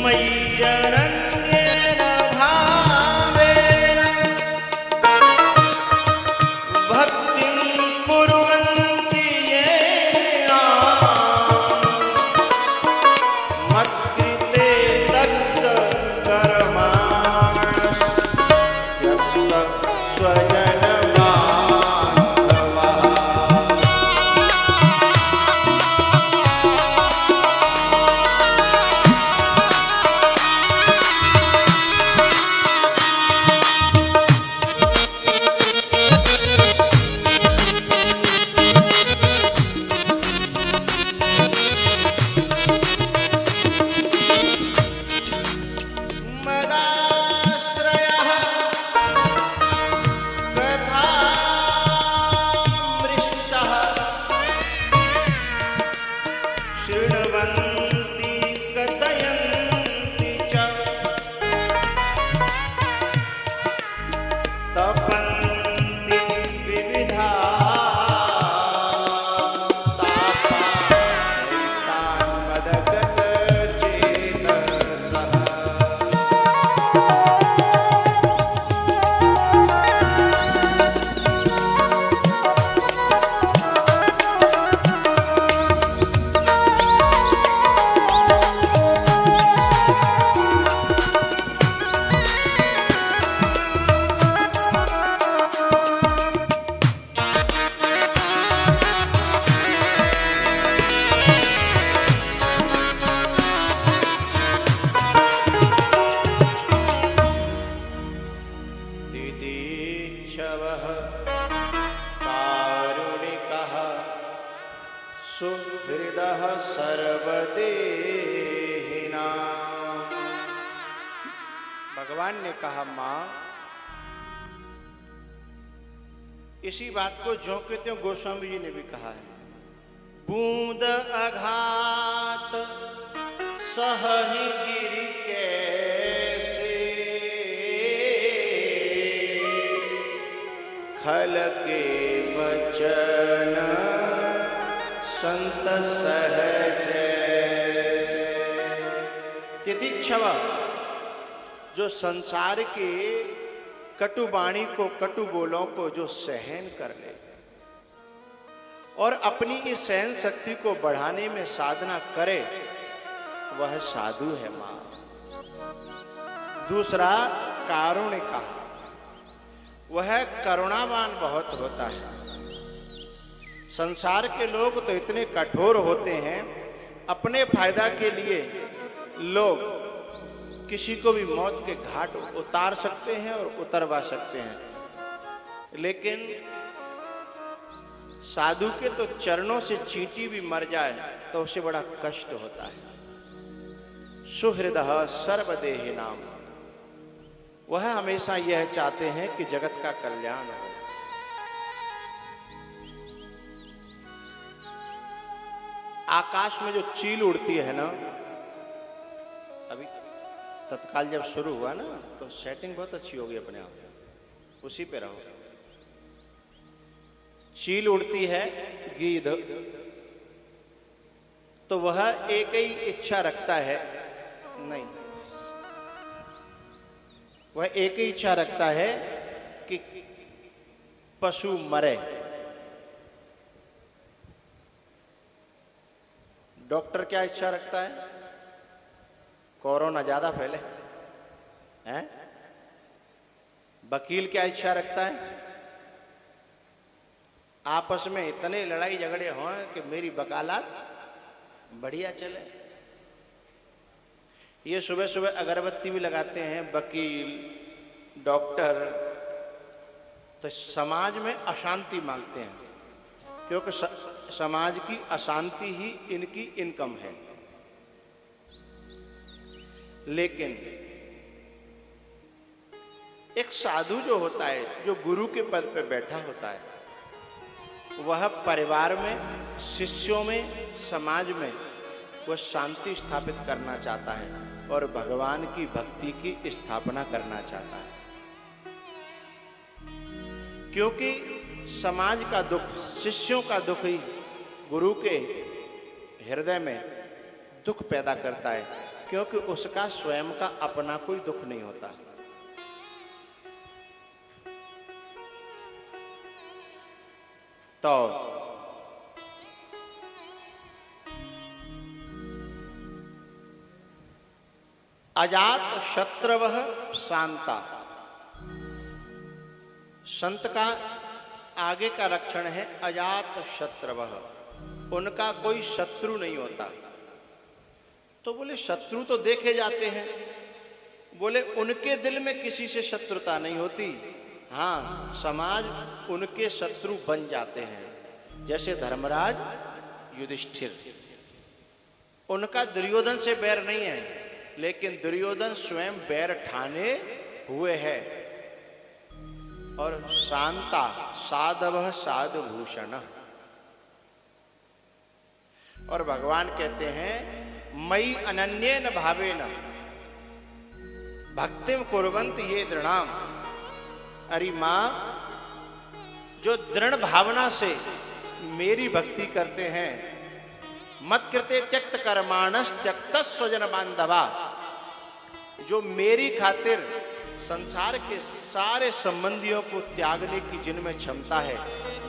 मय्यनन्येन भावेन भक्तिं कुर्वन्ति ये मत्कृते दत्त कर्माणि स्वजन सुहृदः सर्वदेहिनां। भगवान ने कहा मां, इसी बात को ज्यों के त्यों गोस्वामी जी ने भी कहा है। बूंद आघात सहहि गिरि कैसे, खल के वचन संत सहज से। तितिक्षव, जो संसार के कटु वाणी को, कटु बोलों को जो सहन कर ले और अपनी इस सहन शक्ति को बढ़ाने में साधना करे, वह साधु है मां। दूसरा कारुणिक, वह करुणावान बहुत होता है। संसार के लोग तो इतने कठोर होते हैं, अपने फायदा के लिए लोग किसी को भी मौत के घाट उतार सकते हैं और उतरवा सकते हैं, लेकिन साधु के तो चरणों से चींटी भी मर जाए तो उसे बड़ा कष्ट होता है। सुहृदः सर्वदेहिनां, वह हमेशा यह चाहते हैं कि जगत का कल्याण हो। आकाश में जो चील उड़ती है ना, अभी तत्काल जब शुरू हुआ ना तो सेटिंग बहुत अच्छी होगी अपने आप, उसी पे रहो। चील उड़ती है, गीध, तो वह एक ही इच्छा रखता है, नहीं, वह एक ही इच्छा रखता है कि पशु मरे। डॉक्टर क्या इच्छा रखता है? कोरोना ज्यादा फैले, हैं? वकील क्या इच्छा रखता है? आपस में इतने लड़ाई झगड़े हों कि मेरी वकालत बढ़िया चले। ये सुबह सुबह अगरबत्ती भी लगाते हैं वकील, डॉक्टर, तो समाज में अशांति मांगते हैं, क्योंकि समाज की अशांति ही इनकी इनकम है। लेकिन एक साधु जो होता है, जो गुरु के पद पे बैठा होता है, वह परिवार में, शिष्यों में, समाज में वह शांति स्थापित करना चाहता है और भगवान की भक्ति की स्थापना करना चाहता है। क्योंकि समाज का दुख, शिष्यों का दुख ही गुरु के हृदय में दुख पैदा करता है क्योंकि उसका स्वयं का अपना कोई दुख नहीं होता। तो अजात शत्रवः शांता, संत का आगे का लक्षण है अजात शत्रवः, उनका कोई शत्रु नहीं होता। तो बोले शत्रु तो देखे जाते हैं, बोले उनके दिल में किसी से शत्रुता नहीं होती, हाँ समाज उनके शत्रु बन जाते हैं। जैसे धर्मराज युधिष्ठिर, उनका दुर्योधन से बैर नहीं है, लेकिन दुर्योधन स्वयं बैर ठाने हुए है। और शांता साधवः साधुभूषण, और भगवान कहते हैं मयि अनन्येन भावेन भक्तिम कुर्वन्ति ये दृढ़ाम। अरे मां, जो दृढ़ भावना से मेरी भक्ति करते हैं, मत कृते त्यक्त कर्माणस त्यक्त स्वजन बांधवा, जो मेरी खातिर संसार के सारे संबंधियों को त्यागने की जिनमें क्षमता है,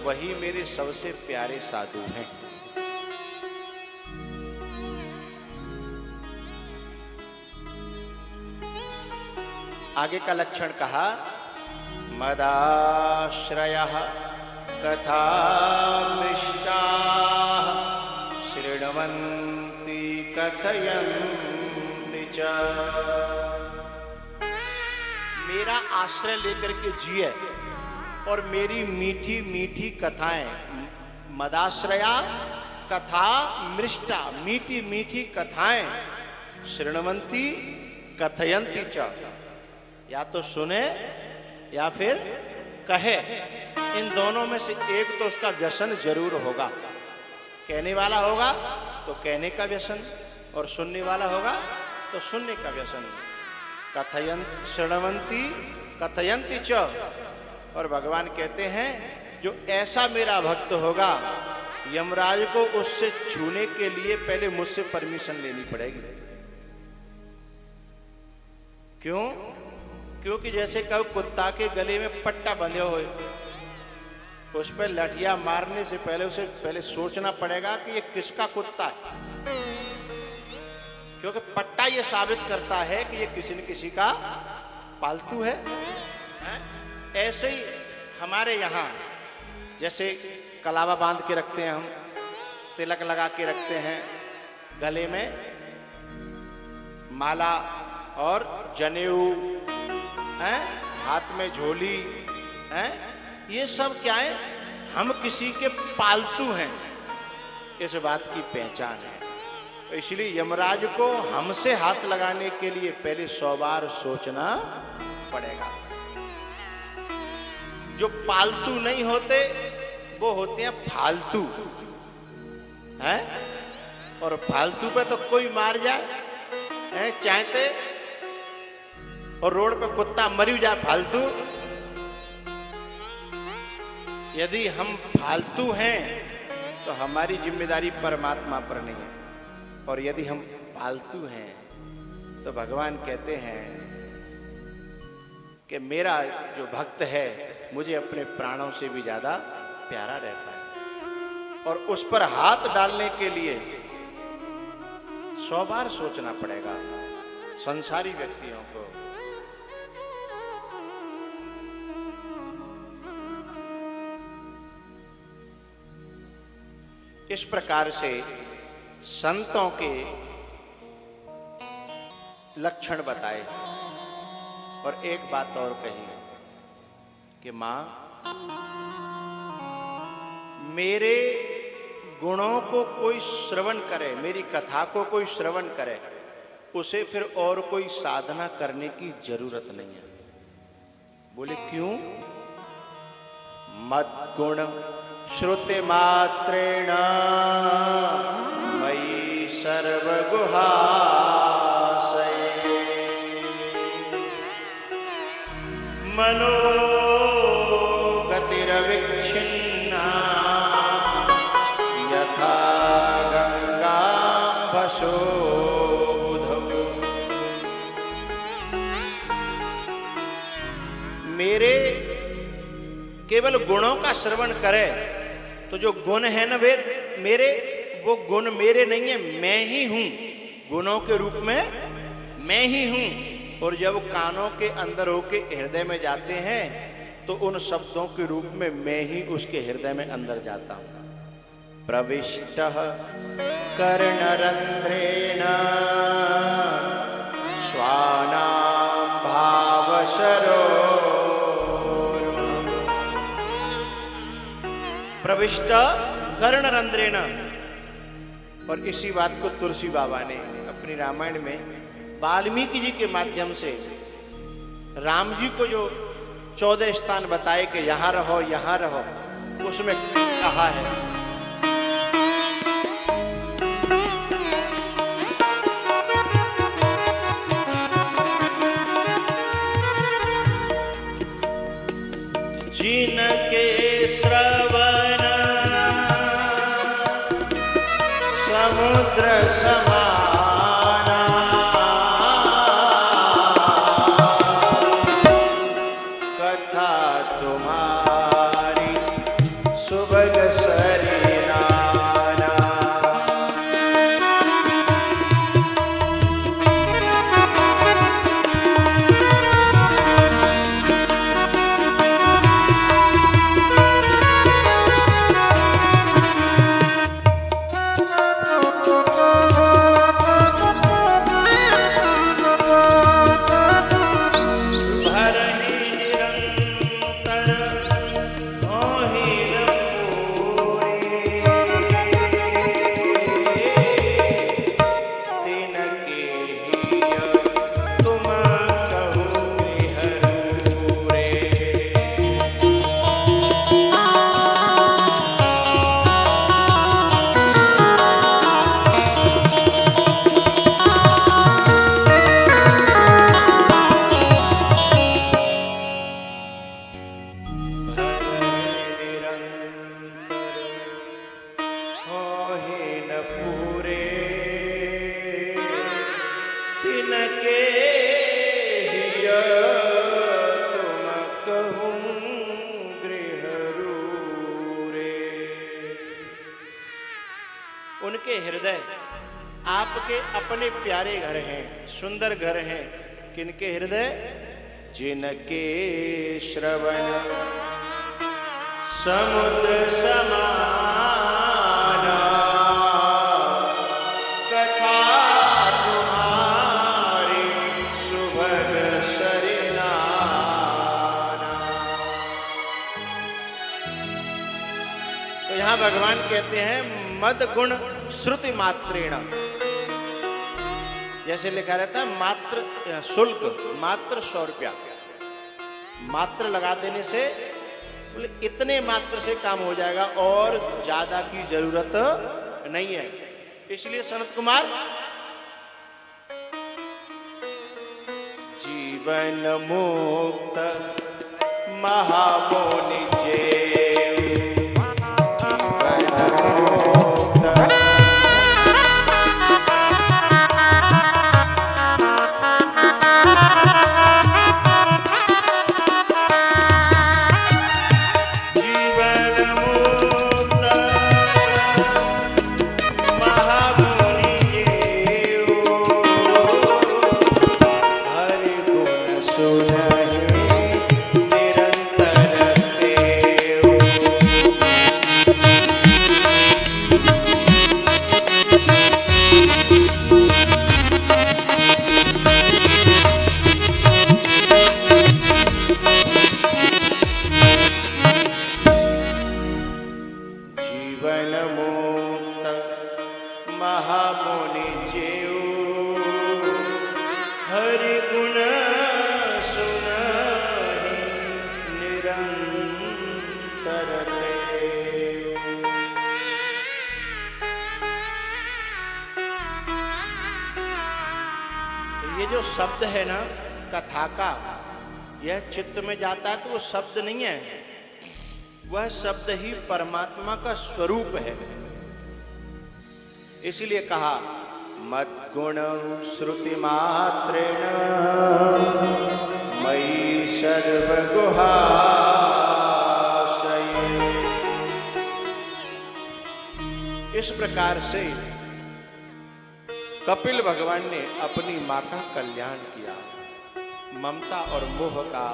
वही मेरे सबसे प्यारे साधु हैं। आगे का लक्षण कहा मदाश्रयः कथामृष्टाः शृण्वन्ति कथयन्ति च। मेरा आश्रय लेकर के जिए और मेरी मीठी मीठी कथाएं, मदाश्रया कथा मृष्टा, मीठी मीठी कथाएं, शृण्वन्ति कथयन्ति च, या तो सुने या फिर कहे। इन दोनों में से एक तो उसका व्यसन जरूर होगा। कहने वाला होगा तो कहने का व्यसन, और सुनने वाला होगा तो सुनने का व्यसन। कथयंत शृण्वन्ति कथयन्ति च, और भगवान कहते हैं जो ऐसा मेरा भक्त होगा, यमराज को उससे छूने के लिए पहले मुझसे परमिशन लेनी पड़ेगी। क्यों? क्योंकि जैसे कभी कुत्ता के गले में पट्टा बंधे हुए, उस पर लठिया मारने से पहले उसे सोचना पड़ेगा कि ये किसका कुत्ता है, क्योंकि पट्टा ये साबित करता है कि ये किसी न किसी का पालतू है। ऐसे ही हमारे यहाँ जैसे कलावा बांध के रखते हैं, हम तिलक लगा के रखते हैं, गले में माला और जनेऊ, हाथ में झोली, ये सब क्या है? हम किसी के पालतू हैं, इस बात की पहचान है। तो इसलिए यमराज को हमसे हाथ लगाने के लिए पहले 100 बार सोचना पड़ेगा। जो पालतू नहीं होते वो होते हैं फालतू, हैं? और फालतू पे तो कोई मार जाए चाहते, और रोड पे कुत्ता मरी जाए फालतू। यदि हम फालतू हैं तो हमारी जिम्मेदारी परमात्मा पर नहीं है, और यदि हम पालतू हैं तो भगवान कहते हैं कि मेरा जो भक्त है मुझे अपने प्राणों से भी ज्यादा प्यारा रहता है, और उस पर हाथ डालने के लिए 100 बार सोचना पड़ेगा संसारी व्यक्तियों को। इस प्रकार से संतों के लक्षण बताए, और एक बात और कही कि मां, मेरे गुणों को कोई श्रवण करे, मेरी कथा को कोई श्रवण करे, उसे फिर और कोई साधना करने की जरूरत नहीं है। बोले क्यों? मद्गुण श्रुति मात्रेण मयि सर्वगुहाशये मनोगतिरविच्छिन्ना यथा गंगाम्भसोऽबुधौ। मेरे केवल गुणों का श्रवण करे तो जो गुण है ना वे मेरे, वो गुण मेरे नहीं है, मैं ही हूं। गुणों के रूप में मैं ही हूं। और जब कानों के अंदर होके हृदय में जाते हैं तो उन शब्दों के रूप में मैं ही उसके हृदय में अंदर जाता हूं। प्रविष्टः कर्णरंध्रेण स्वानां भावशरो। प्रविष्ट कर्णरंध्रेण। और इसी बात को तुलसी बाबा ने अपनी रामायण में वाल्मीकि जी के माध्यम से राम जी को जो 14 स्थान बताए कि यहां रहो यहां रहो, उसमें कहा है जिनके श्रवण समुद्र समाना, कथा तुम्हारी सुभग सरिनाना। उनके हृदय आपके अपने प्यारे घर हैं, सुंदर घर हैं। किनके हृदय? जिनके श्रवण समुद्र समाना, कथा तुम्हारी सुभग सरिनाना। तो यहां भगवान कहते हैं मद गुण श्रुति मात्रेण। जैसे लिखा रहता है मात्र शुल्क मात्र 100 रुपया, मात्र लगा देने से बोले इतने मात्र से काम हो जाएगा और ज्यादा की जरूरत नहीं है। इसलिए सनत कुमार जीवन मुक्त महामुनि शब्द है ना कथा का, यह चित्त में जाता है तो वो शब्द नहीं है, वह शब्द ही परमात्मा का स्वरूप है। इसलिए कहा मद्गुण श्रुति मात्रेण मयि सर्व गुहा। इस प्रकार से कपिल भगवान ने अपनी मां का कल्याण किया। ममता और मोह का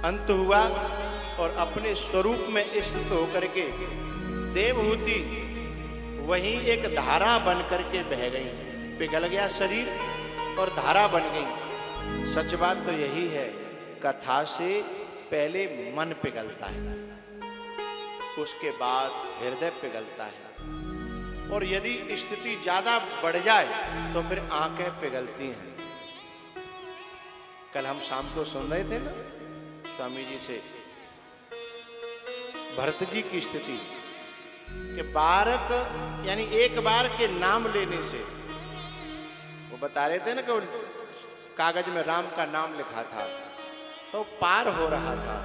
अंत हुआ और अपने स्वरूप में स्थित होकर के देवहूति वहीं एक धारा बन करके बह गई। पिघल गया शरीर और धारा बन गई। सच बात तो यही है, कथा से पहले मन पिघलता है, उसके बाद हृदय पिघलता है, और यदि स्थिति ज्यादा बढ़ जाए तो फिर आंखें पिघलती हैं। कल हम शाम को सुन रहे थे ना स्वामी जी से भरत जी की स्थिति कि बारक यानी एक बार के नाम लेने से, वो बता रहे थे ना कि कागज में राम का नाम लिखा था तो पार हो रहा था,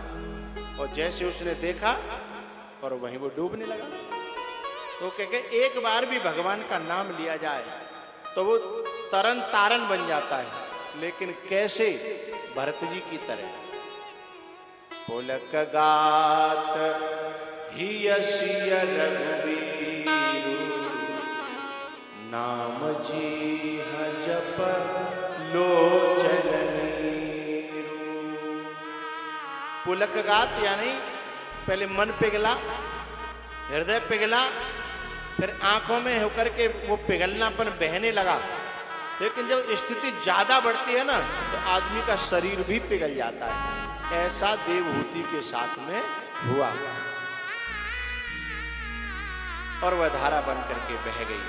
और जैसे उसने देखा और वहीं वो डूबने लगा। तो कह एक बार भी भगवान का नाम लिया जाए तो वो तरन तारन बन जाता है, लेकिन कैसे? भरत जी की तरह। पुलक गात हियसिय रघुवीरु, नाम जी जप लोचन नीरु। पुलक गात यानी पहले मन पिघला, हृदय पिघला, फिर आंखों में होकर के वो पिघलनापन बहने लगा। लेकिन जब स्थिति ज्यादा बढ़ती है ना तो आदमी का शरीर भी पिघल जाता है। ऐसा देवहूति के साथ में हुआ और वह धारा बन करके बह गई।